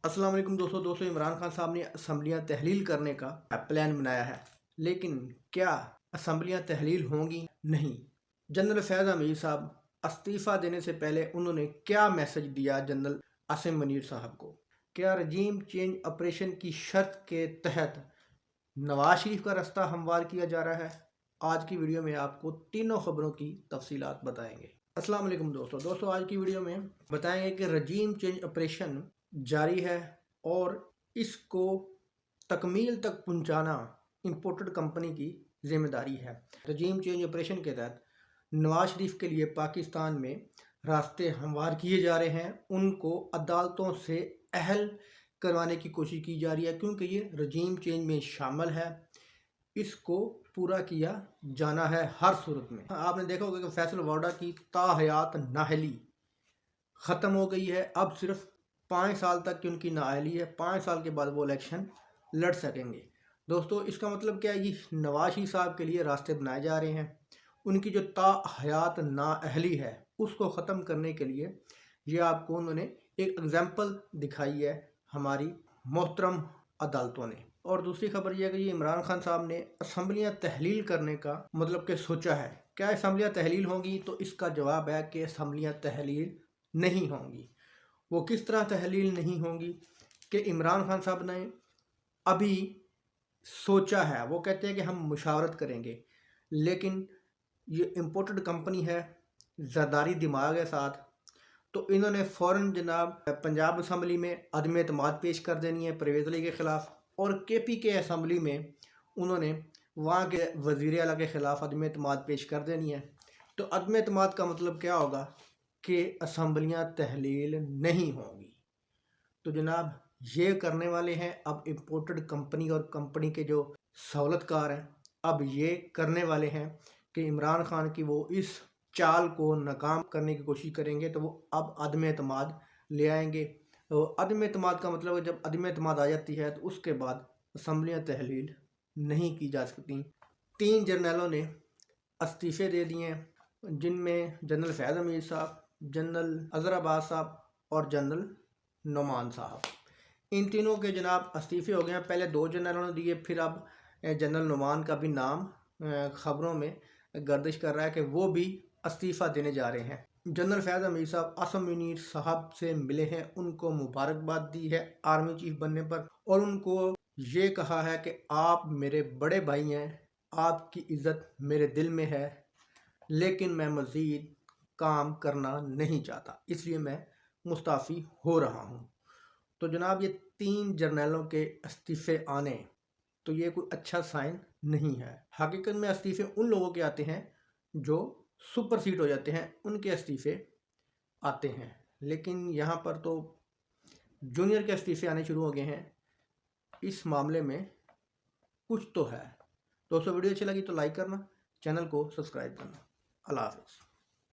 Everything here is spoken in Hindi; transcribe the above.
अस्सलाम वालेकुम दोस्तों इमरान खान साहब ने असम्बलियाँ तहलील करने का प्लान बनाया है, लेकिन क्या असम्बलियाँ तहलील होंगी? नहीं। जनरल फैज़ अमीर साहब इस्तीफ़ा देने से पहले उन्होंने क्या मैसेज दिया जनरल आसिम मुनीर साहब को? क्या रजीम चेंज ऑपरेशन की शर्त के तहत नवाज शरीफ का रास्ता हमवार किया जा रहा है? आज की वीडियो में आपको तीनों खबरों की तफसीलात बताएंगे। अस्सलाम वालेकुम दोस्तों आज की वीडियो में बताएंगे कि रजीम चेंज ऑपरेशन जारी है और इसको तकमील तक पहुंचाना इंपोर्टेड कंपनी की जिम्मेदारी है। रजीम चेंज ऑपरेशन के तहत नवाज शरीफ के लिए पाकिस्तान में रास्ते हमवार किए जा रहे हैं, उनको अदालतों से अहल करवाने की कोशिश की जा रही है क्योंकि ये रजीम चेंज में शामिल है। इसको पूरा किया जाना है हर सूरत में। आपने देखा होगा कि फैसल वाडा की ताहयात नाअहली ख़त्म हो गई है। अब सिर्फ 5 साल तक की उनकी नाअहली है। 5 साल के बाद वो इलेक्शन लड़ सकेंगे। दोस्तों इसका मतलब क्या है? ये नवाज शरीफ साहब के लिए रास्ते बनाए जा रहे हैं। उनकी जो ताहयात नाअहली है उसको ख़त्म करने के लिए ये आपको उन्होंने एक एग्जाम्पल दिखाई है हमारी मोहतरम अदालतों ने। और दूसरी खबर यह है कि इमरान खान साहब ने असम्बलियाँ तहलील करने का मतलब कि सोचा है। क्या असम्बलियाँ तहलील होंगी? तो इसका जवाब है कि असम्बलियाँ तहलील नहीं होंगी। वो किस तरह तहलील नहीं होंगी कि इमरान खान साहब ने अभी सोचा है, वो कहते हैं कि हम मुशावरत करेंगे, लेकिन ये इम्पोर्टेड कंपनी है, ज़रदारी दिमाग है साथ, तो इन्होंने फ़ौरन जनाब पंजाब असम्बली में अदम एतमाद पेश कर देनी है परवेज़ अली के ख़िलाफ़, और KP के असम्बली में उन्होंने वहाँ के वज़ीर आला के ख़िलाफ़ अदम एतमाद पेश कर देनी है। तो अदम एतमाद का मतलब क्या होगा कि असम्बलियाँ तहलील नहीं होंगी। तो जनाब ये करने वाले हैं अब इम्पोर्टेड कंपनी और कंपनी के जो सहूलतकार हैं, अब ये करने वाले हैं कि इमरान खान की वो इस चाल को नाकाम करने की कोशिश करेंगे। तो वो अब अदम एतमाद ले आएंगे। तो अदम एतमाद का मतलब है जब अदम एतमाद आ जाती है तो उसके बाद असम्बलियाँ तहलील नहीं की जा सकती। 3 जर्नलों ने इस्तीफ़े दे दिए हैं, जिनमें जनरल फैज़ अमीर साहब, जनरल अज़हर अब्बास साहब और जनरल नुमान साहब। इन तीनों के जनाब इस्तीफ़े हो गए हैं। पहले 2 जनरलों ने दिए, फिर अब जनरल नुमान का भी नाम खबरों में गर्दिश कर रहा है कि वो भी इस्तीफ़ा देने जा रहे हैं। जनरल फैज़ अमीर साहब आसिम मुनीर साहब से मिले हैं, उनको मुबारकबाद दी है आर्मी चीफ बनने पर, और उनको ये कहा है कि आप मेरे बड़े भाई हैं, आपकी इज़्ज़त मेरे दिल में है, लेकिन मैं मज़ीद काम करना नहीं चाहता, इसलिए मैं मुस्ताफ़ी हो रहा हूँ। तो जनाब ये 3 जर्नलों के इस्तीफ़े आने, तो ये कोई अच्छा साइन नहीं है। हकीकत में इस्तीफ़े उन लोगों के आते हैं जो सुपरसीड हो जाते हैं, उनके इस्तीफ़े आते हैं, लेकिन यहाँ पर तो जूनियर के इस्तीफ़े आने शुरू हो गए हैं। इस मामले में कुछ तो है। दोस्तों वीडियो अच्छी लगी तो लाइक करना, चैनल को सब्सक्राइब करना। अल्लाह हाफ़िज़।